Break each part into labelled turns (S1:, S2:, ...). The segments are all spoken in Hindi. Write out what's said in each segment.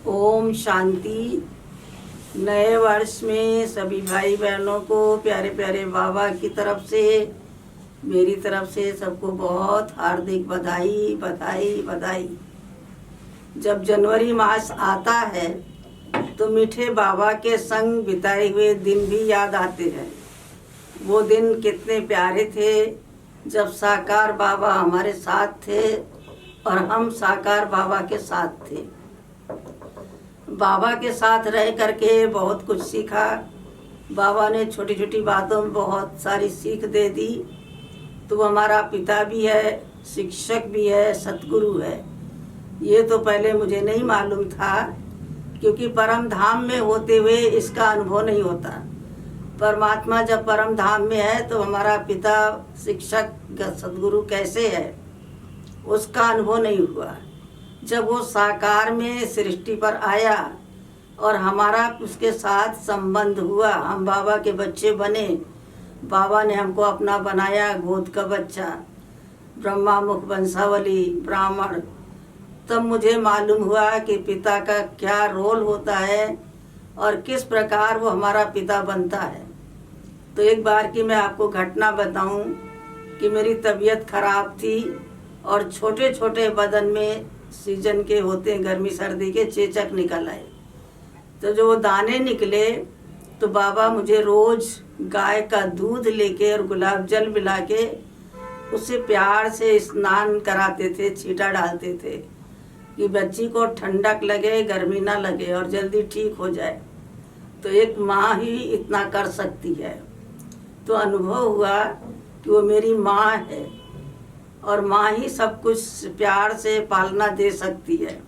S1: ओम शांति। नए वर्ष में सभी भाई बहनों को प्यारे प्यारे बाबा की तरफ से, मेरी तरफ से सबको बहुत हार्दिक बधाई बधाई बधाई। जब जनवरी मास आता है तो मीठे बाबा के संग बिताए हुए दिन भी याद आते हैं। वो दिन कितने प्यारे थे जब साकार बाबा हमारे साथ थे और हम साकार बाबा के साथ थे। बाबा के साथ रह करके बहुत कुछ सीखा। बाबा ने छोटी छोटी बातों में बहुत सारी सीख दे दी। तो हमारा पिता भी है, शिक्षक भी है, सतगुरु है। ये तो पहले मुझे नहीं मालूम था, क्योंकि परम धाम में होते हुए इसका अनुभव नहीं होता। परमात्मा जब परम धाम में है तो हमारा पिता, शिक्षक, सतगुरु कैसे है उसका अनुभव नहीं हुआ। जब वो साकार में सृष्टि पर आया और हमारा उसके साथ संबंध हुआ, हम बाबा के बच्चे बने, बाबा ने हमको अपना बनाया, गोद का बच्चा, ब्रह्मा मुख वंशावली ब्राह्मण, तब मुझे मालूम हुआ कि पिता का क्या रोल होता है और किस प्रकार वो हमारा पिता बनता है। तो एक बार की मैं आपको घटना बताऊं कि मेरी तबीयत खराब थी और छोटे छोटे बदन में सीजन के होते हैं, गर्मी सर्दी के चेचक निकल आए। तो जो वो दाने निकले तो बाबा मुझे रोज गाय का दूध लेके और गुलाब जल मिला के उससे प्यार से स्नान कराते थे, छींटा डालते थे कि बच्ची को ठंडक लगे, गर्मी ना लगे और जल्दी ठीक हो जाए। तो एक माँ ही इतना कर सकती है। तो अनुभव हुआ कि वो मेरी माँ है और माँ ही सब कुछ प्यार से पालना दे सकती है।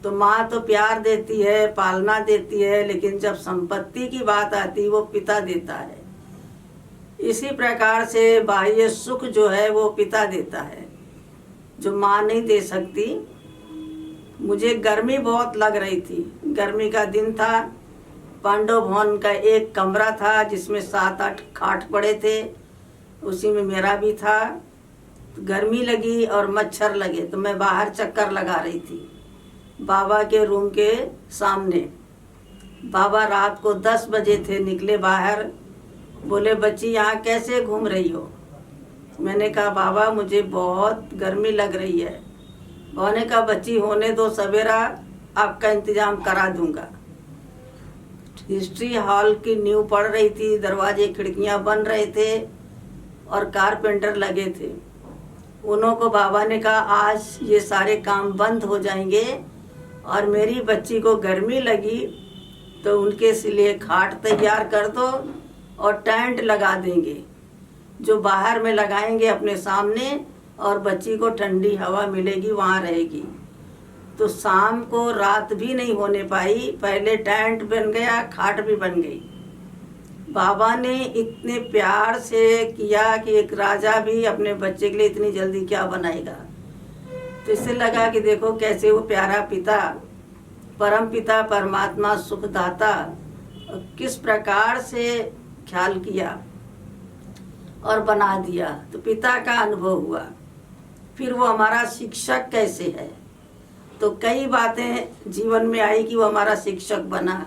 S1: तो माँ तो प्यार देती है, पालना देती है, लेकिन जब संपत्ति की बात आती वो पिता देता है। इसी प्रकार से बाह्य सुख जो है वो पिता देता है, जो माँ नहीं दे सकती। मुझे गर्मी बहुत लग रही थी, गर्मी का दिन था। पांडव भवन का एक कमरा था जिसमें 7-8 खाट पड़े थे, उसी में मेरा भी था। गर्मी लगी और मच्छर लगे तो मैं बाहर चक्कर लगा रही थी बाबा के रूम के सामने। बाबा रात को 10 बजे थे, निकले बाहर, बोले बच्ची यहाँ कैसे घूम रही हो। मैंने कहा बाबा मुझे बहुत गर्मी लग रही है। उन्होंने कहा बच्ची होने दो, सवेरा आपका इंतजाम करा दूंगा। हिस्ट्री हॉल की नींव पड़ रही थी, दरवाजे खिड़कियां बन रहे थे और कारपेंटर लगे थे। उन्हों को बाबा ने कहा आज ये सारे काम बंद हो जाएंगे और मेरी बच्ची को गर्मी लगी तो उनके लिए खाट तैयार कर दो और टेंट लगा देंगे, जो बाहर में लगाएंगे अपने सामने, और बच्ची को ठंडी हवा मिलेगी, वहाँ रहेगी। तो शाम को रात भी नहीं होने पाई, पहले टेंट बन गया, खाट भी बन गई। बाबा ने इतने प्यार से किया कि एक राजा भी अपने बच्चे के लिए इतनी जल्दी क्या बनाएगा। तो इससे लगा कि देखो कैसे वो प्यारा पिता, परम पिता, परमात्मा, सुखदाता, किस प्रकार से ख्याल किया और बना दिया। तो पिता का अनुभव हुआ। फिर वो हमारा शिक्षक कैसे है, तो कई बातें जीवन में आई कि वो हमारा शिक्षक बना।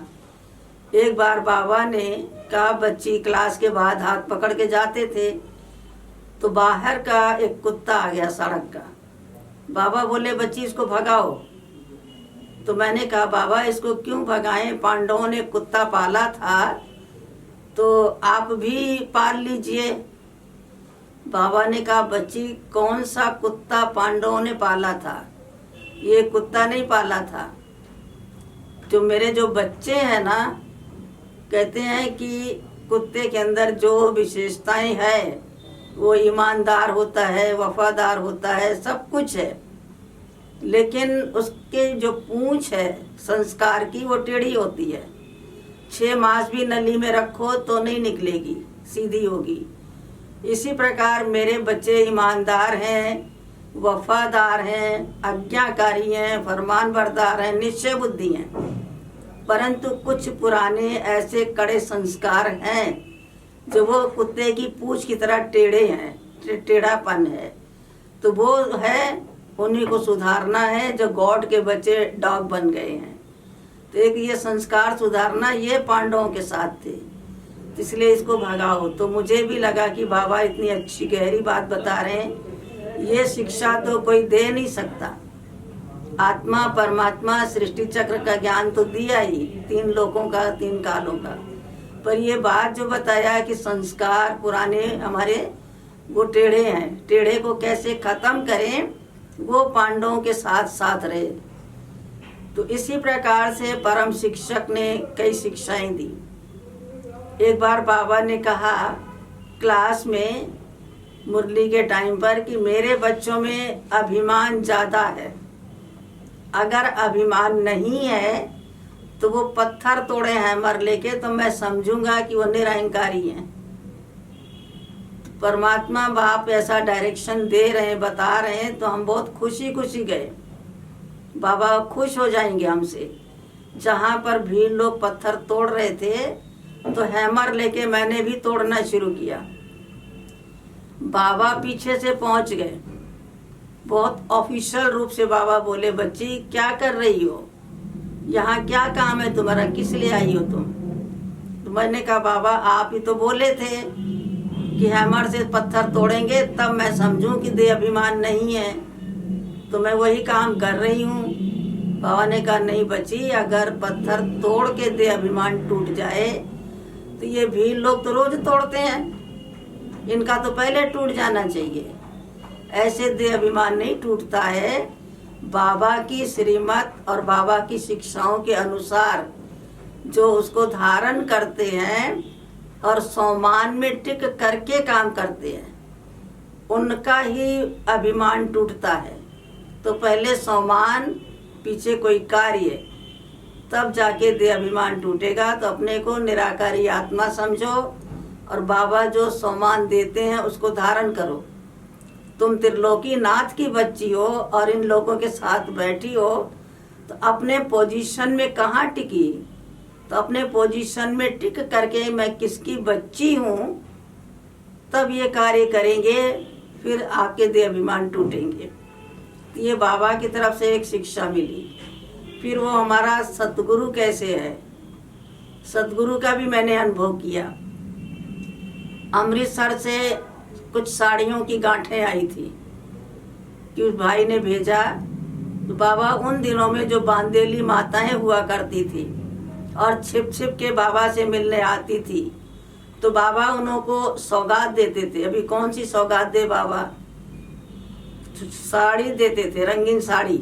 S1: एक बार बाबा ने कहा बच्ची क्लास के बाद हाथ पकड़ के जाते थे तो बाहर का एक कुत्ता आ गया सड़क का। बाबा बोले बच्ची इसको भगाओ। तो मैंने कहा बाबा इसको क्यों भगाएं, पांडवों ने कुत्ता पाला था तो आप भी पाल लीजिए। बाबा ने कहा बच्ची कौन सा कुत्ता पांडवों ने पाला था, ये कुत्ता नहीं पाला था। जो मेरे जो बच्चे हैं ना, कहते हैं कि कुत्ते के अंदर जो विशेषताएं है वो ईमानदार होता है, वफादार होता है, सब कुछ है, लेकिन उसके जो पूंछ है संस्कार की वो टेढ़ी होती है। 6 मास भी नली में रखो तो नहीं निकलेगी, सीधी होगी। इसी प्रकार मेरे बच्चे ईमानदार हैं, वफादार हैं, आज्ञाकारी हैं, फरमानबरदार हैं, निश्चय बुद्धि हैं, परंतु कुछ पुराने ऐसे कड़े संस्कार हैं जो वो कुत्ते की पूंछ की तरह टेढ़े हैं, टेढ़ापन है। तो वो है, उन्हीं को सुधारना है जो गॉड के बच्चे डॉग बन गए हैं। एक ये संस्कार सुधारना ये पांडवों के साथ थे, इसलिए इसको भगाओ। तो मुझे भी लगा कि बाबा इतनी अच्छी गहरी बात बता रहे हैं, ये शिक्षा तो कोई दे नहीं सकता। आत्मा परमात्मा सृष्टि चक्र का ज्ञान तो दिया ही, 3 लोकों का, 3 कालों का, पर ये बात जो बताया कि संस्कार पुराने हमारे वो टेढ़े हैं, टेढ़े को कैसे खत्म करें, वो पांडवों के साथ साथ रहे। तो इसी प्रकार से परम शिक्षक ने कई शिक्षाएं दी। एक बार बाबा ने कहा क्लास में मुरली के टाइम पर कि मेरे बच्चों में अभिमान ज़्यादा है, अगर अभिमान नहीं है तो वो पत्थर तोड़े हैमर लेके तो मैं समझूंगा कि वो निरहंकारी हैं। परमात्मा बाप ऐसा डायरेक्शन दे रहे हैं, बता रहे हैं, तो हम बहुत खुशी खुशी गए। बाबा खुश हो जाएंगे हमसे। जहाँ पर भीड़ लोग पत्थर तोड़ रहे थे तो हैमर लेके मैंने भी तोड़ना शुरू किया। बाबा पीछे से पहुंच गए। बहुत ऑफिशियल रूप से बाबा बोले, बच्ची क्या कर रही हो, यहाँ क्या काम है तुम्हारा, किस लिए आई हो तुम? तो मैंने कहा बाबा आप ही तो बोले थे कि हैमर से पत्थर तोड़ेंगे तब मैं समझूं कि देह अभिमान नहीं है, तो मैं वही काम कर रही हूँ। बाबा ने कहा नहीं बच्ची, अगर पत्थर तोड़ के देह अभिमान टूट जाए तो ये भीड़ लोग तो रोज तोड़ते हैं, इनका तो पहले टूट जाना चाहिए। ऐसे देह अभिमान नहीं टूटता है। बाबा की श्रीमत और बाबा की शिक्षाओं के अनुसार जो उसको धारण करते हैं और सम्मान में टिक करके काम करते हैं, उनका ही अभिमान टूटता है। तो पहले सम्मान, पीछे कोई कार्य, तब जाके देह अभिमान टूटेगा। तो अपने को निराकारी आत्मा समझो और बाबा जो सम्मान देते हैं उसको धारण करो। तुम त्रिलोकी नाथ की बच्ची हो और इन लोगों के साथ बैठी हो, तो अपने पोजीशन में कहाँ टिकी? तो अपने पोजीशन में टिक करके मैं किसकी बच्ची हूँ, तब ये कार्य करेंगे, फिर आपके देह अभिमान टूटेंगे। तो ये बाबा की तरफ से एक शिक्षा मिली। फिर वो हमारा सतगुरु कैसे है, सतगुरु का भी मैंने अनुभव किया। अमृतसर से कुछ साड़ियों की गांठें आई थी कि उस भाई ने भेजा। तो बाबा उन दिनों में जो बांदेली माताएं हुआ करती थी और छिप छिप के बाबा से मिलने आती थी, तो बाबा उन्हों को सौगात देते थे। अभी कौन सी सौगात दे बाबा, साड़ी देते थे, रंगीन साड़ी,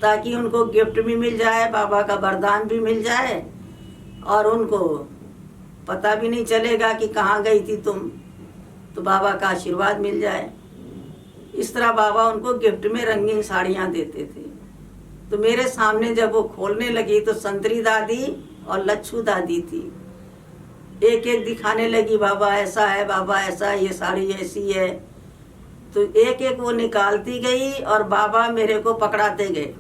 S1: ताकि उनको गिफ्ट भी मिल जाए, बाबा का वरदान भी मिल जाए और उनको पता भी नहीं चलेगा कि कहाँ गई थी तुम, तो बाबा का आशीर्वाद मिल जाए। इस तरह बाबा उनको गिफ्ट में रंगीन साड़ियाँ देते थे। तो मेरे सामने जब वो खोलने लगी तो संतरी दादी और लच्छू दादी थी, एक एक दिखाने लगी, बाबा ऐसा है, बाबा ऐसा है, ये साड़ी ऐसी है। तो एक एक वो निकालती गई और बाबा मेरे को पकड़ाते गए,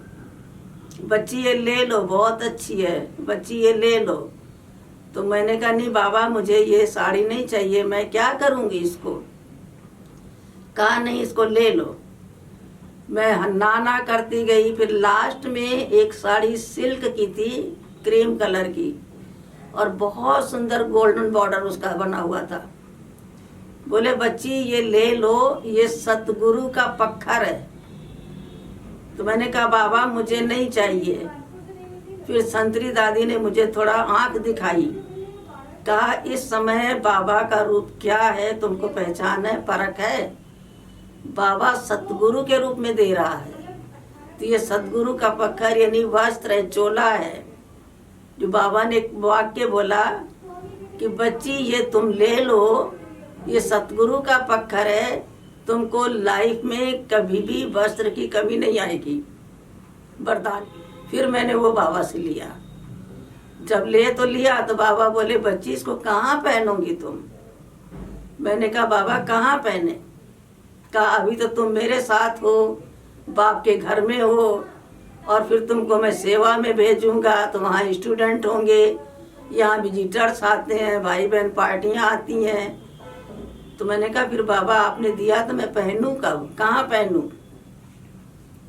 S1: बच्ची ये ले लो, बहुत अच्छी है, बच्ची ये ले लो। तो मैंने कहा नहीं बाबा, मुझे ये साड़ी नहीं चाहिए, मैं क्या करूँगी इसको? कहा नहीं, इसको ले लो। मैं ना करती गई। फिर लास्ट में एक साड़ी सिल्क की थी, क्रीम कलर की, और बहुत सुंदर गोल्डन बॉर्डर उसका बना हुआ था। बोले बच्ची ये ले लो, ये सतगुरु का पत्थर है। तो मैंने कहा बाबा मुझे नहीं चाहिए। फिर संतरी दादी ने मुझे थोड़ा आंख दिखाई, कहा इस समय बाबा का रूप क्या है तुमको पहचान है, फर्क है। बाबा सतगुरु के रूप में दे रहा है। तो ये सतगुरु का पत्थर यानी वस्त्र है, चोला है, जो बाबा ने एक वाक्य बोला कि बच्ची ये तुम ले लो, ये सतगुरु का पत्थर है, तुमको लाइफ में कभी भी वस्त्र की कमी नहीं आएगी, वरदान। फिर मैंने वो बाबा से लिया। जब ले तो लिया तो बाबा बोले बच्ची इसको कहाँ पहनोगी तुम? मैंने कहा बाबा कहाँ पहने? कहा अभी तो तुम मेरे साथ हो, बाप के घर में हो, और फिर तुमको मैं सेवा में भेजूंगा तो वहाँ स्टूडेंट होंगे, यहाँ विजिटर्स आते हैं, भाई बहन पार्टियाँ आती हैं। तो मैंने कहा फिर बाबा आपने दिया तो मैं पहनूं कब, कहाँ पहनूं?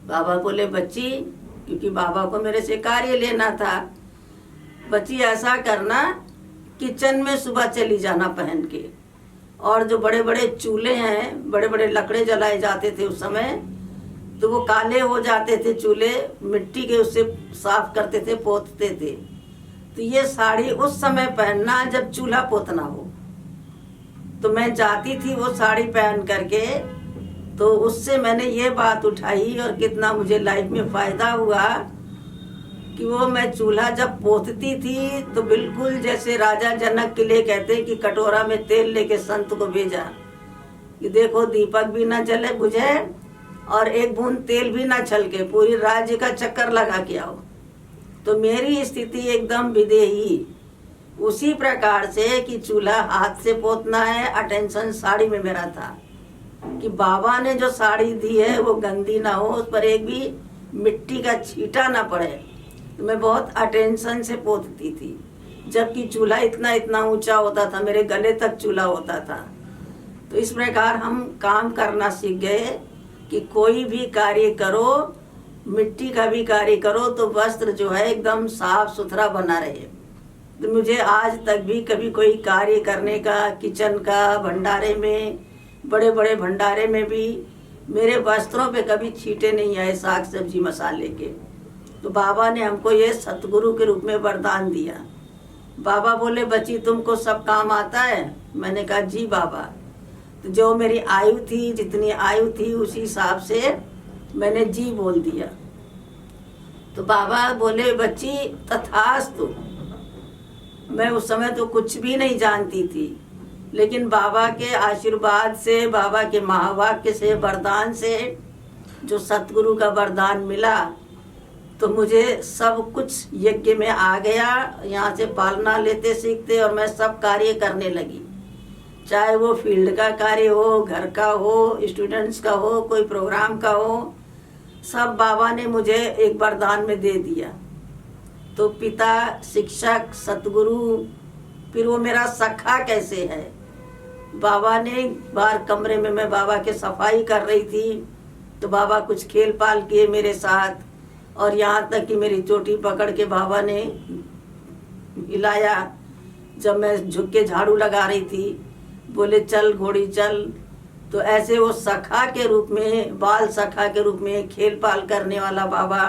S1: बाबा बोले बच्ची, क्योंकि बाबा को मेरे से कार्य लेना था, बच्ची ऐसा करना, किचन में सुबह चली जाना पहन के, और जो बड़े बड़े चूल्हे हैं, बड़े बड़े लकड़े जलाए जाते थे उस समय, तो वो काले हो जाते थे चूल्हे, मिट्टी के उससे साफ करते थे, पोतते थे। तो ये साड़ी उस समय पहनना जब चूल्हा पोतना हो। तो मैं जाती थी वो साड़ी पहन करके, तो उससे मैंने ये बात उठाई और कितना मुझे लाइफ में फ़ायदा हुआ कि वो मैं चूल्हा जब पोतती थी तो बिल्कुल जैसे राजा जनक के लिए कहते कि कटोरा में तेल लेके संत को भेजा कि देखो दीपक भी ना जले बुझे और एक बूंद तेल भी ना छलके, पूरी राज्य का चक्कर लगा के आओ। तो मेरी स्थिति एकदम विदेही। उसी प्रकार से कि चूल्हा हाथ से पोतना है, अटेंशन साड़ी में मेरा था कि बाबा ने जो साड़ी दी है वो गंदी ना हो, उस पर एक भी मिट्टी का छींटा ना पड़े। तो मैं बहुत अटेंशन से पोतती थी, जबकि चूल्हा इतना इतना ऊंचा होता था, मेरे गले तक चूल्हा होता था। तो इस प्रकार हम काम करना सीख गए कि कोई भी कार्य करो, मिट्टी का भी कार्य करो, तो वस्त्र जो है एकदम साफ सुथरा बना रहे। तो मुझे आज तक भी कभी कोई कार्य करने का, किचन का, भंडारे में, बड़े बड़े भंडारे में भी मेरे वस्त्रों पे कभी छींटे नहीं आए साग सब्जी मसाले के। तो बाबा ने हमको ये सतगुरु के रूप में वरदान दिया। बाबा बोले बच्ची तुमको सब काम आता है? मैंने कहा जी बाबा। तो जो मेरी आयु थी, जितनी आयु थी उसी हिसाब से मैंने जी बोल दिया। तो बाबा बोले बच्ची तथास्तु। मैं उस समय तो कुछ भी नहीं जानती थी, लेकिन बाबा के आशीर्वाद से, बाबा के महावाक्य से, वरदान से, जो सतगुरु का वरदान मिला, तो मुझे सब कुछ यज्ञ में आ गया। यहाँ से पालना लेते सीखते और मैं सब कार्य करने लगी, चाहे वो फील्ड का कार्य हो, घर का हो, स्टूडेंट्स का हो, कोई प्रोग्राम का हो, सब बाबा ने मुझे एक वरदान में दे दिया। तो पिता, शिक्षक, सतगुरु, फिर वो मेरा सखा कैसे है। बाबा ने बाहर कमरे में, मैं बाबा के सफाई कर रही थी, तो बाबा कुछ खेल पाल किए मेरे साथ, और यहाँ तक कि मेरी चोटी पकड़ के बाबा ने हिलाया जब मैं झुक के झाड़ू लगा रही थी। बोले चल घोड़ी चल। तो ऐसे वो सखा के रूप में, बाल सखा के रूप में खेल पाल करने वाला बाबा।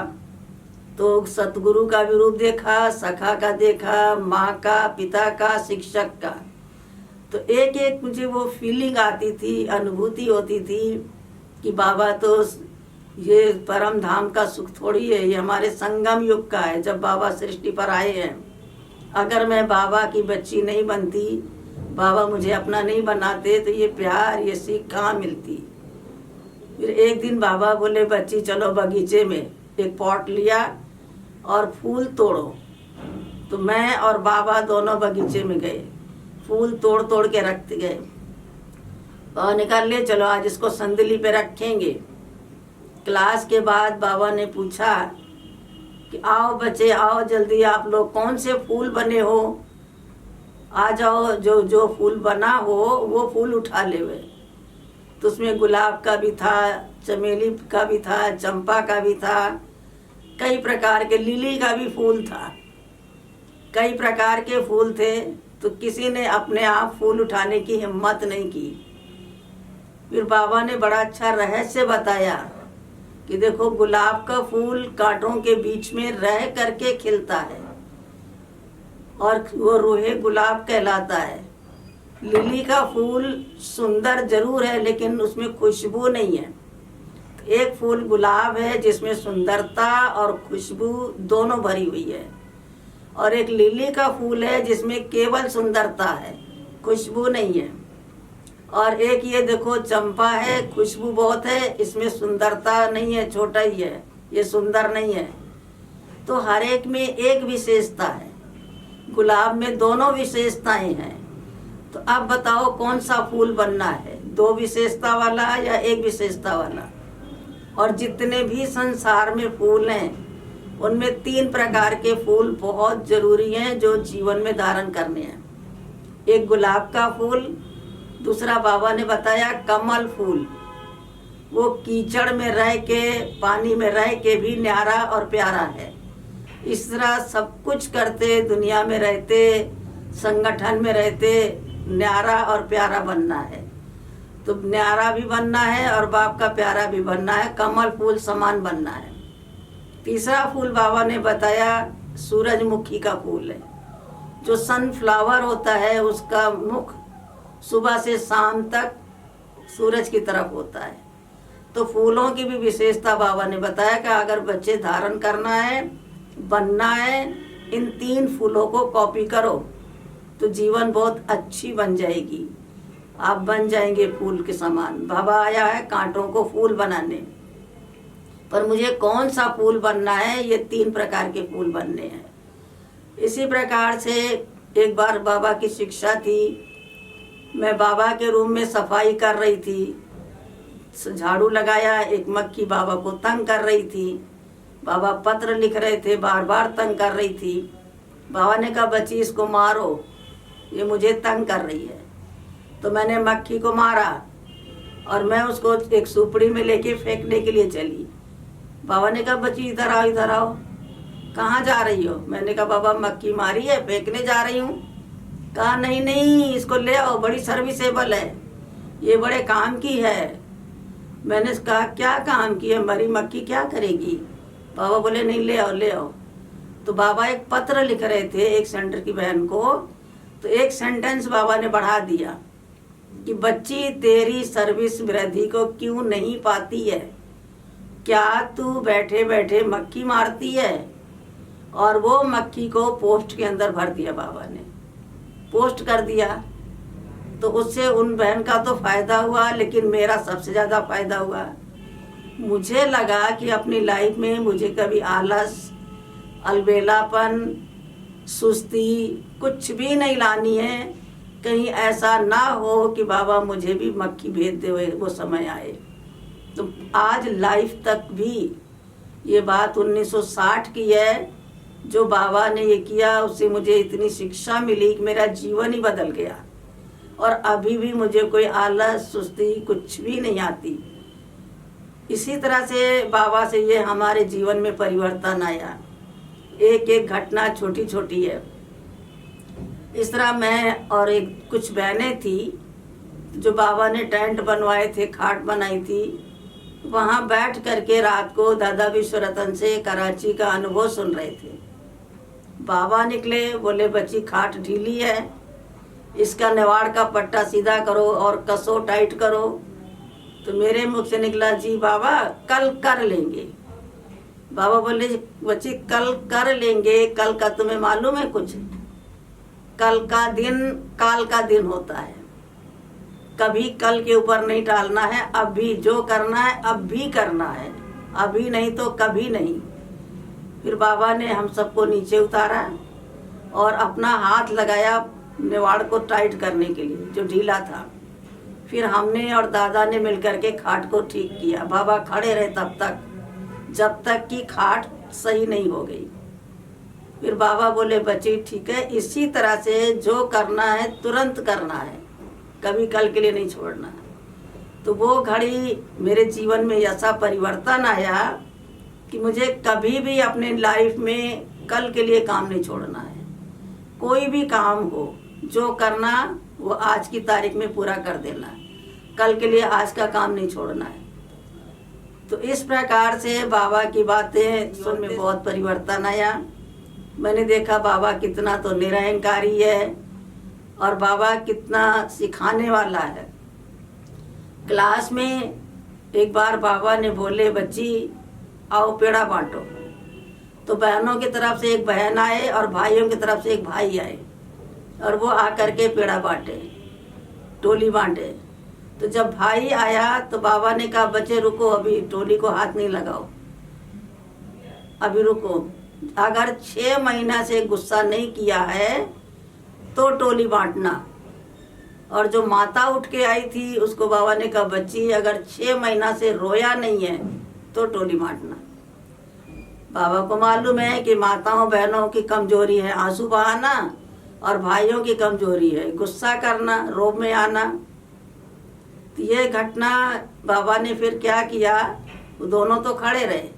S1: तो सतगुरु का भी रूप देखा, सखा का देखा, माँ का, पिता का, शिक्षक का। तो एक एक मुझे वो फीलिंग आती थी, अनुभूति होती थी कि बाबा तो ये परम धाम का सुख थोड़ी है, ये हमारे संगम युग का है, जब बाबा सृष्टि पर आए हैं। अगर मैं बाबा की बच्ची नहीं बनती, बाबा मुझे अपना नहीं बनाते, तो ये प्यार, ये सीख कहाँ मिलती। फिर एक दिन बाबा बोले बच्ची चलो बगीचे में। एक पॉट लिया और फूल तोड़ो। तो मैं और बाबा दोनों बगीचे में गए, फूल तोड़ तोड़ के रखते गए और निकाल ले चलो आज इसको संदली पे रखेंगे। क्लास के बाद बाबा ने पूछा कि आओ बच्चे आओ जल्दी, आप लोग कौन से फूल बने हो, आ जाओ, जो जो फूल बना हो वो फूल उठा ले वे। तो उसमें गुलाब का भी था, चमेली का भी था, चंपा का भी था, कई प्रकार के, लिली का भी फूल था, कई प्रकार के फूल थे। तो किसी ने अपने आप फूल उठाने की हिम्मत नहीं की। फिर बाबा ने बड़ा अच्छा रहस्य बताया कि देखो गुलाब का फूल कांटों के बीच में रह करके खिलता है और वो रोहे गुलाब कहलाता है। लिली का फूल सुंदर जरूर है लेकिन उसमें खुशबू नहीं है। एक फूल गुलाब है जिसमें सुंदरता और खुशबू दोनों भरी हुई है, और एक लिली का फूल है जिसमें केवल सुंदरता है, खुशबू नहीं है। और एक ये देखो चंपा है, खुशबू बहुत है, इसमें सुंदरता नहीं है, छोटा ही है, ये सुंदर नहीं है। तो हर एक में एक विशेषता है, गुलाब में दोनों विशेषताएं हैं। तो अब बताओ कौन सा फूल बनना है, दो विशेषता वाला या एक विशेषता वाला। और जितने भी संसार में फूल हैं उनमें 3 प्रकार के फूल बहुत जरूरी हैं जो जीवन में धारण करने हैं। एक गुलाब का फूल, दूसरा बाबा ने बताया कमल फूल, वो कीचड़ में रह के, पानी में रह के भी न्यारा और प्यारा है। इस तरह सब कुछ करते, दुनिया में रहते, संगठन में रहते, न्यारा और प्यारा बनना है। तो न्यारा भी बनना है और बाप का प्यारा भी बनना है, कमल फूल समान बनना है। तीसरा फूल बाबा ने बताया सूरजमुखी का फूल है। जो सनफ्लावर होता है उसका मुख सुबह से शाम तक सूरज की तरफ होता है। तो फूलों की भी विशेषता बाबा ने बताया कि अगर बच्चे धारण करना है, बनना है, इन 3 फूलों को कॉपी करो तो जीवन बहुत अच्छी बन जाएगी। आप बन जाएंगे फूल के समान। बाबा आया है कांटों को फूल बनाने, पर मुझे कौन सा फूल बनना है? ये 3 प्रकार के फूल बनने हैं। इसी प्रकार से एक बार बाबा की शिक्षा थी, मैं बाबा के रूम में सफाई कर रही थी, झाड़ू लगाया, एक मक्खी बाबा को तंग कर रही थी। बाबा पत्र लिख रहे थे, बार बार तंग कर रही थी। बाबा ने कहा बच्ची इसको मारो, ये मुझे तंग कर रही है। तो मैंने मक्खी को मारा और मैं उसको एक सुपड़ी में लेके फेंकने के लिए चली। बाबा ने कहा बच्ची इधर आओ, इधर आओ। कहाँ जा रही हो? मैंने कहा बाबा मक्खी मारी है, फेंकने जा रही हूँ। कहा नहीं नहीं, इसको ले आओ, बड़ी सर्विसेबल है, ये बड़े काम की है। मैंने कहा क्या काम की है? मरी मक्खी क्या करेगी? बाबा बोले नहीं, ले आओ ले आओ। तो बाबा एक पत्र लिख रहे थे एक सेंटर की बहन को, तो एक सेंटेंस बाबा ने बढ़ा दिया कि बच्ची तेरी सर्विस वृद्धि को क्यों नहीं पाती है? क्या तू बैठे बैठे मक्खी मारती है? और वो मक्खी को पोस्ट के अंदर भर दिया बाबा ने, पोस्ट कर दिया। तो उससे उन बहन का तो फायदा हुआ, लेकिन मेरा सबसे ज़्यादा फायदा हुआ। मुझे लगा कि अपनी लाइफ में मुझे कभी आलस, अलबेलापन, सुस्ती कुछ भी नहीं लानी है। कहीं ऐसा ना हो कि बाबा मुझे भी मक्खी भेज दे, वो समय आए। तो आज लाइफ तक भी ये बात 1960 की है। जो बाबा ने ये किया उससे मुझे इतनी शिक्षा मिली कि मेरा जीवन ही बदल गया, और अभी भी मुझे कोई आलस, सुस्ती कुछ भी नहीं आती। इसी तरह से बाबा से ये हमारे जीवन में परिवर्तन आया। एक एक घटना छोटी छोटी है। इस तरह मैं और एक कुछ बहनें थी जो बाबा ने टेंट बनवाए थे, खाट बनाई थी, वहाँ बैठ करके रात को दादा विश्वरतन से कराची का अनुभव सुन रहे थे। बाबा निकले, बोले बच्ची खाट ढीली है, इसका निवाड़ का पट्टा सीधा करो और कसो, टाइट करो। तो मेरे मुख से निकला जी बाबा कल कर लेंगे। बाबा बोले बच्ची कल कर लेंगे, कल का तुम्हें मालूम है कुछ? कल का दिन काल का दिन होता है, कभी कल के ऊपर नहीं टालना है। अभी जो करना है अब भी करना है, अभी नहीं तो कभी नहीं। फिर बाबा ने हम सबको नीचे उतारा और अपना हाथ लगाया निवाड़ को टाइट करने के लिए जो ढीला था। फिर हमने और दादा ने मिलकर के खाट को ठीक किया। बाबा खड़े रहे तब तक, जब तक कि खाट सही नहीं हो गई। फिर बाबा बोले बच्ची ठीक है, इसी तरह से जो करना है तुरंत करना है, कभी कल के लिए नहीं छोड़ना। तो वो घड़ी मेरे जीवन में ऐसा परिवर्तन आया कि मुझे कभी भी अपने लाइफ में कल के लिए काम नहीं छोड़ना है। कोई भी काम हो, जो करना वो आज की तारीख में पूरा कर देना है, कल के लिए आज का काम नहीं छोड़ना है। तो इस प्रकार से बाबा की बातें सुन में बहुत परिवर्तन आया। मैंने देखा बाबा कितना तो निरहंकारी है और बाबा कितना सिखाने वाला है। क्लास में एक बार बाबा ने बोले बच्ची आओ पेड़ा बांटो। तो बहनों की तरफ से एक बहन आए और भाइयों की तरफ से एक भाई आए और वो आकर के पेड़ा बांटे, टोली बांटे। तो जब भाई आया तो बाबा ने कहा बच्चे रुको, अभी टोली को हाथ नहीं लगाओ, अभी रुको। अगर 6 महीना से गुस्सा नहीं किया है तो टोली बांटना। और जो माता उठ के आई थी उसको बाबा ने कहा बच्ची अगर 6 महीना से रोया नहीं है तो टोली बांटना। बाबा को मालूम है कि माताओं बहनों की कमजोरी है आंसू बहाना, और भाइयों की कमजोरी है गुस्सा करना, रोब में आना। तो ये घटना बाबा ने फिर क्या किया, वो दोनों तो खड़े रहे,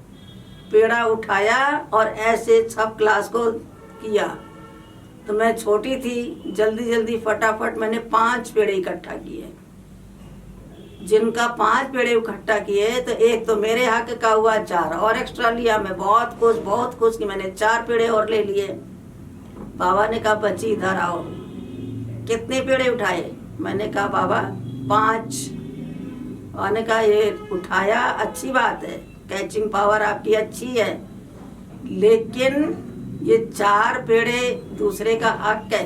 S1: पेड़ा उठाया और ऐसे सब क्लास को किया। तो मैं छोटी थी, जल्दी जल्दी फटाफट मैंने 5 पेड़े इकट्ठा किए। जिनका 5 पेड़े इकट्ठा किए तो एक तो मेरे हक का हुआ, 4 और एक्स्ट्रा लिया। मैं बहुत खुश कि मैंने 4 पेड़े और ले लिए। बाबा ने कहा बच्ची इधर आओ, कितने पेड़े उठाए? मैंने कहा बाबा 5। बाबा ने कहा ये उठाया अच्छी बात है, कैचिंग पावर आपकी अच्छी है, लेकिन ये 4 पेड़े दूसरे का हक है।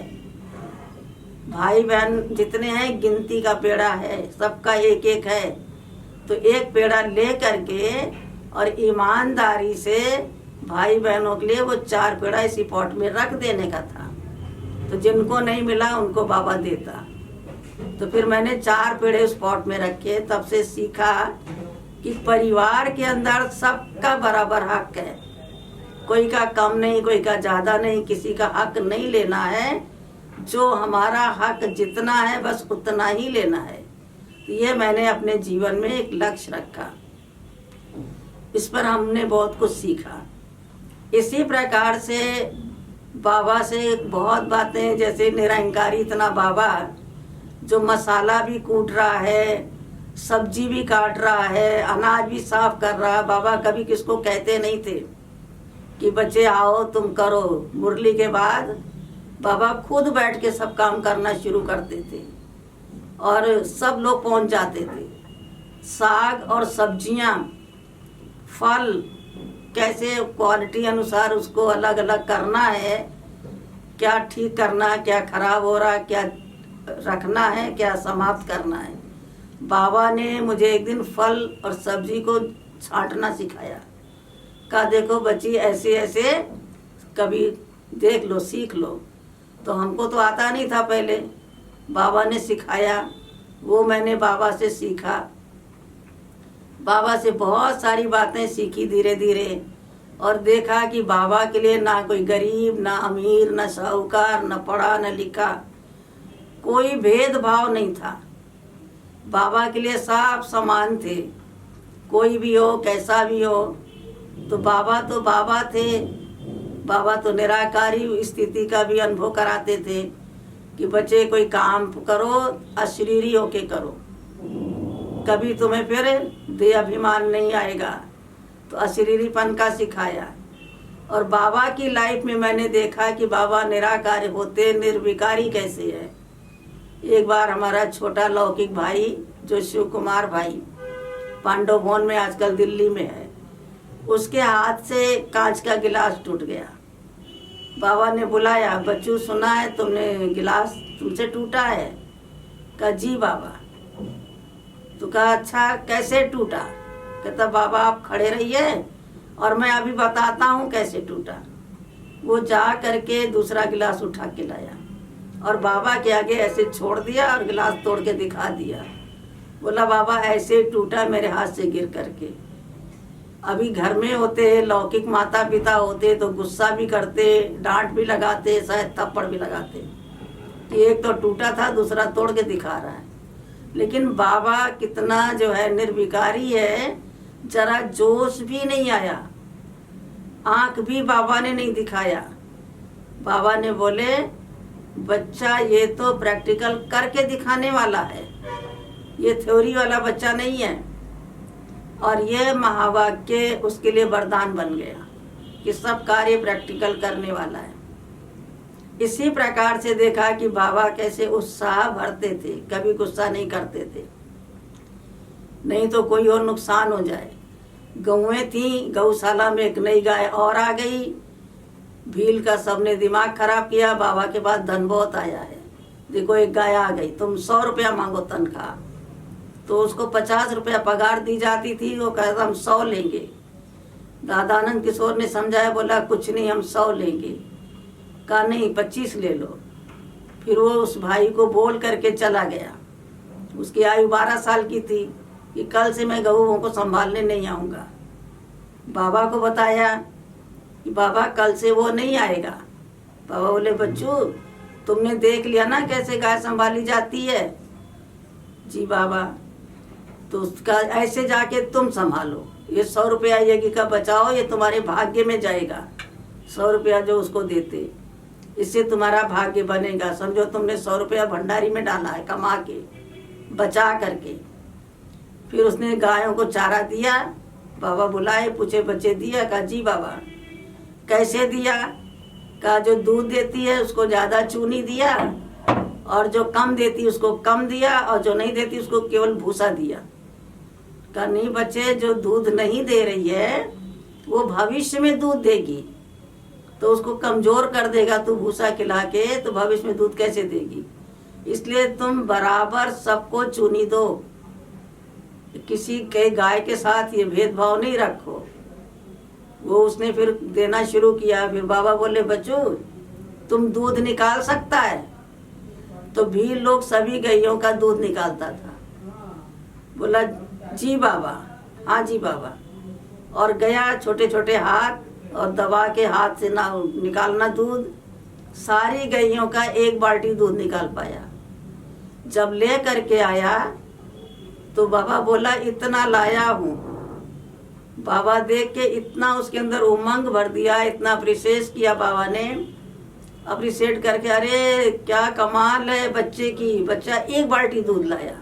S1: भाई बहन जितने हैं गिनती का पेड़ा है, सबका एक एक है। तो एक पेड़ा ले करके और ईमानदारी से भाई बहनों के लिए वो 4 पेड़ा इसी पॉट में रख देने का था। तो जिनको नहीं मिला उनको बाबा देता। तो फिर मैंने 4 पेड़े उस पॉट में रखे। तब से सीखा कि परिवार के अंदर सबका बराबर हक है, कोई का कम नहीं, कोई का ज़्यादा नहीं, किसी का हक नहीं लेना है। जो हमारा हक जितना है बस उतना ही लेना है। तो ये मैंने अपने जीवन में एक लक्ष्य रखा। इस पर हमने बहुत कुछ सीखा। इसी प्रकार से बाबा से बहुत बातें, जैसे निरंकारी इतना बाबा जो मसाला भी कूट रहा है, सब्जी भी काट रहा है, अनाज भी साफ कर रहा है। बाबा कभी किसको कहते नहीं थे कि बच्चे आओ तुम करो। मुरली के बाद बाबा खुद बैठ के सब काम करना शुरू करते थे और सब लोग पहुंच जाते थे। साग और सब्जियां, फल कैसे क्वालिटी अनुसार उसको अलग अलग करना है, क्या ठीक करना है, क्या खराब हो रहा है, क्या रखना है, क्या समाप्त करना है। बाबा ने मुझे एक दिन फल और सब्जी को छांटना सिखाया। कहा देखो बच्ची ऐसे ऐसे कभी देख लो, सीख लो। तो हमको तो आता नहीं था पहले, बाबा ने सिखाया, वो मैंने बाबा से सीखा। बाबा से बहुत सारी बातें सीखी धीरे धीरे, और देखा कि बाबा के लिए ना कोई गरीब, ना अमीर, ना साहूकार, ना पढ़ा ना लिखा, कोई भेदभाव नहीं था। बाबा के लिए सब समान थे, कोई भी हो कैसा भी हो। तो बाबा थे। बाबा तो निराकारी स्थिति का भी अनुभव कराते थे कि बच्चे कोई काम करो अशरीरी होके करो, कभी तुम्हें फिर दे अभिमान नहीं आएगा। तो अशरीरीपन का सिखाया। और बाबा की लाइफ में मैंने देखा कि बाबा निराकारी होते, निर्विकारी कैसे है। एक बार हमारा छोटा लौकिक भाई जो शिव कुमार भाई पांडव भवन में आजकल दिल्ली में है, उसके हाथ से कांच का गिलास टूट गया। बाबा ने बुलाया, बच्चू सुना है तुमने गिलास तुमसे टूटा है? कहा जी बाबा। तो कहा अच्छा कैसे टूटा? कहता बाबा आप खड़े रहिए और मैं अभी बताता हूँ कैसे टूटा। वो जा करके दूसरा गिलास उठा के लाया और बाबा के आगे ऐसे छोड़ दिया और गिलास तोड़ के दिखा दिया। बोला बाबा ऐसे टूटा मेरे हाथ से गिर करके। अभी घर में होते लौकिक माता पिता होते तो गुस्सा भी करते, डांट भी लगाते, शायद थप्पड़ भी लगाते कि एक तो टूटा था दूसरा तोड़ के दिखा रहा है। लेकिन बाबा कितना जो है निर्विकारी है, जरा जोश भी नहीं आया, आंख भी बाबा ने नहीं दिखाया। बाबा ने बोले बच्चा ये तो प्रैक्टिकल करके दिखाने वाला है, ये थ्योरी वाला बच्चा नहीं है। और ये महावाक्य उसके लिए वरदान बन गया कि सब कार्य प्रैक्टिकल करने वाला है। इसी प्रकार से देखा कि बाबा कैसे उत्साह भरते थे, कभी गुस्सा नहीं करते थे, नहीं तो कोई और नुकसान हो जाए। गौएं थी, गौशाला में एक नई गाय और आ गई, भील का सबने दिमाग खराब किया। बाबा के पास धन बहुत आया है, देखो एक गाय आ गई, तुम 100 रुपया मांगो तनख्वाह। तो उसको 50 रुपया पगार दी जाती थी, वो कहता हम 100 लेंगे। दादानंद किशोर ने समझाया, बोला कुछ नहीं हम 100 लेंगे। कहा नहीं 25 ले लो। फिर वो उस भाई को बोल करके चला गया। उसकी आयु 12 साल की थी कि कल से मैं गऊओं को संभालने नहीं आऊँगा। बाबा को बताया कि बाबा कल से वो नहीं आएगा। बाबा बोले बच्चू तुमने देख लिया ना कैसे गाय संभाली जाती है? जी बाबा। तो उसका ऐसे जाके तुम संभालो। ये 100 रुपया यज्ञ का बचाओ, ये तुम्हारे भाग्य में जाएगा। 100 रुपया जो उसको देते, इससे तुम्हारा भाग्य बनेगा। समझो तुमने 100 रुपया भंडारी में डाला है, कमा के बचा करके। फिर उसने गायों को चारा दिया। बाबा बुलाए, पूछे बच्चे दिया? कहा जी बाबा। कैसे दिया? कहा जो दूध देती है उसको ज़्यादा चूनी दिया, और जो कम देती उसको कम दिया, और जो नहीं देती उसको केवल भूसा दिया। कहा नहीं बच्चे, जो दूध नहीं दे रही है वो भविष्य में दूध देगी, तो उसको कमजोर कर देगा तू भूसा खिला के, तो भविष्य में दूध कैसे देगी? इसलिए तुम बराबर सबको चुनी दो, किसी के गाय के साथ ये भेदभाव नहीं रखो। वो उसने फिर देना शुरू किया। फिर बाबा बोले बच्चों तुम दूध निकाल सकता है? तो भील लोग सभी गैयों का दूध निकालता था। बोला जी बाबा, हाँ जी बाबा। और गया, छोटे छोटे हाथ और दबा के हाथ से ना निकालना दूध, सारी गैयों का 1 बाल्टी दूध निकाल पाया। जब ले करके आया तो बाबा बोला इतना लाया हूँ। बाबा देख के इतना उसके अंदर उमंग भर दिया, इतना अप्रिशिएट किया बाबा ने। अप्रिशिएट करके अरे क्या कमाल है बच्चे की, बच्चा 1 बाल्टी दूध लाया।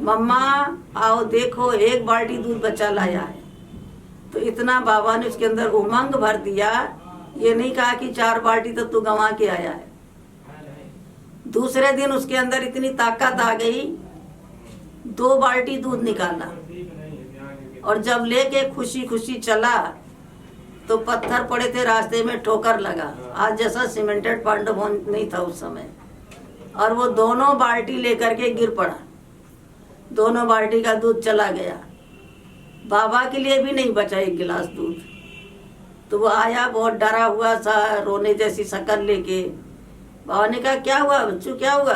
S1: मम्मा आओ देखो 1 बाल्टी दूध बच्चा लाया है। तो इतना बाबा ने उसके अंदर उमंग भर दिया। ये नहीं कहा कि 4 बाल्टी तो तू गंवा के आया है। दूसरे दिन उसके अंदर इतनी ताकत आ गई, 2 बाल्टी दूध निकाला। और जब लेके खुशी खुशी चला तो पत्थर पड़े थे रास्ते में, ठोकर लगा। आज जैसा सीमेंटेड पांडव नहीं था उस समय। और वो दोनों बाल्टी लेकर के गिर पड़ा। दोनों बाल्टी का दूध चला गया। बाबा के लिए भी नहीं बचा 1 गिलास दूध। तो वो आया बहुत डरा हुआ सा, रोने जैसी शक्ल लेके। बाबा ने कहा क्या हुआ बच्चू, क्या हुआ?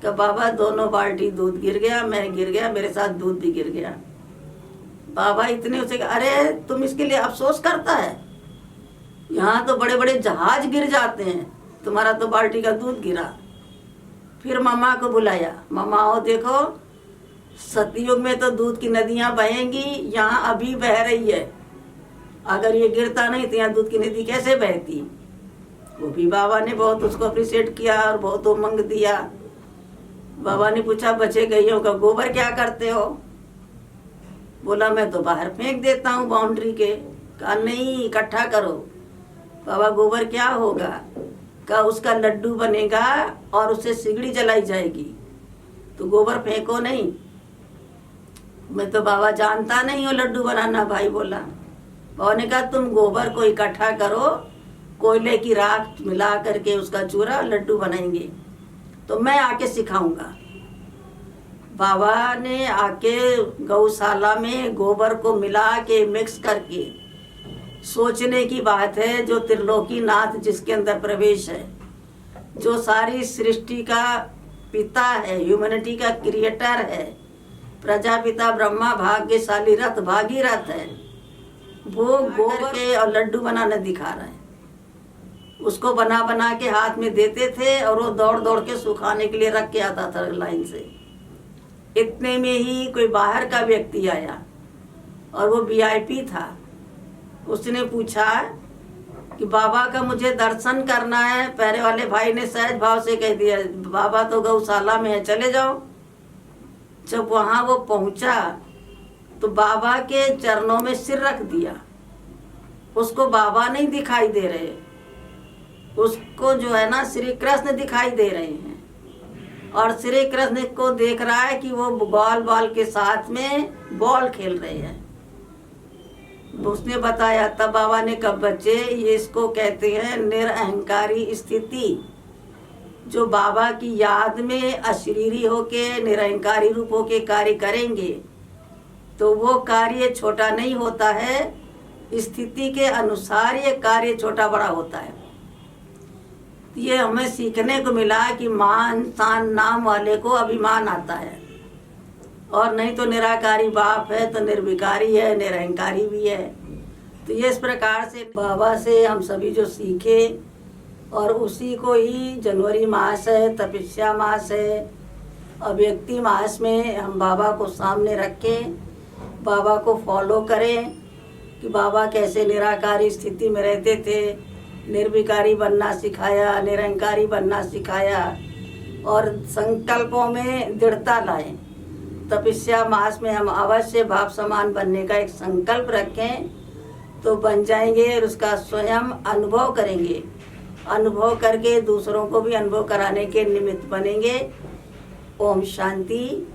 S1: कहा बाबा दोनों बाल्टी दूध गिर गया, मैं गिर गया, मेरे साथ दूध भी गिर गया। बाबा इतने उसे अरे तुम इसके लिए अफसोस करता है? यहाँ तो बड़े बड़े जहाज गिर जाते हैं, तुम्हारा तो बाल्टी का दूध गिरा। फिर मम्मा को बुलाया, मम्मा आओ देखो सतयुग में तो दूध की नदियाँ बहेंगी, यहाँ अभी बह रही है। अगर ये गिरता नहीं तो यहाँ दूध की नदी कैसे बहती? वो भी बाबा ने बहुत उसको अप्रिशिएट किया और बहुत उमंग दिया। बाबा ने पूछा बचे गैयों का गोबर क्या करते हो? बोला मैं तो बाहर फेंक देता हूँ बाउंड्री के। कहा नहीं इकट्ठा करो। बाबा गोबर क्या होगा? कहा उसका लड्डू बनेगा और उससे सिगड़ी जलाई जाएगी, तो गोबर फेंको नहीं। मैं तो बाबा जानता नहीं हूँ लड्डू बनाना, भाई बोला। बाबा ने कहा तुम गोबर को इकट्ठा करो, कोयले की राख मिला करके उसका चूरा लड्डू बनाएंगे, तो मैं आके सिखाऊंगा। बाबा ने आके गौशाला में गोबर को मिला के मिक्स करके, सोचने की बात है, जो त्रिलोकीनाथ जिसके अंदर प्रवेश है, जो सारी सृष्टि का पिता है, ह्यूमैनिटी का क्रिएटर है, प्रजापिता ब्रह्मा भाग्यशाली रथ भागीरथ है, वो गोबर के और लड्डू बनाना दिखा रहा है। उसको बना बना के हाथ में देते थे और वो दौड़ दौड़ के सुखाने के लिए रख के आता था लाइन से। इतने में ही कोई बाहर का व्यक्ति आया और वो वीआईपी था। उसने पूछा कि बाबा का मुझे दर्शन करना है। पहले वाले भाई ने सहज भाव से कह दिया बाबा तो गौशाला में है, चले जाओ। जब वहाँ वो पहुँचा तो बाबा के चरणों में सिर रख दिया। उसको बाबा नहीं दिखाई दे रहे, उसको जो है ना श्री कृष्ण दिखाई दे रहे हैं। और श्री कृष्ण को देख रहा है कि वो बॉल बॉल के साथ में बॉल खेल रहे हैं। उसने बताया, तब बाबा ने कहा बच्चे ये इसको कहते हैं निरअहंकारी स्थिति। जो बाबा की याद में अशरीरी होके निरअहंकारी रूप होके कार्य करेंगे तो वो कार्य छोटा नहीं होता है, स्थिति के अनुसार ये कार्य छोटा बड़ा होता है। ये हमें सीखने को मिला कि मान शान नाम वाले को अभिमान आता है, और नहीं तो निराकारी बाप है तो निर्विकारी है, निरअहंकारी भी है। तो ये इस प्रकार से बाबा से हम सभी जो सीखे, और उसी को ही जनवरी मास है, तपस्या मास है, अव्यक्ति मास में हम बाबा को सामने रखें बाबा को फॉलो करें कि बाबा कैसे निराकारी स्थिति में रहते थे, निर्विकारी बनना सिखाया, निरंकारी बनना सिखाया, और संकल्पों में दृढ़ता लाएं। तपस्या मास में हम अवश्य भाव समान बनने का एक संकल्प रखें तो बन जाएंगे, और उसका स्वयं अनुभव करेंगे। अनुभव करके दूसरों को भी अनुभव कराने के निमित्त बनेंगे। ओम शांति।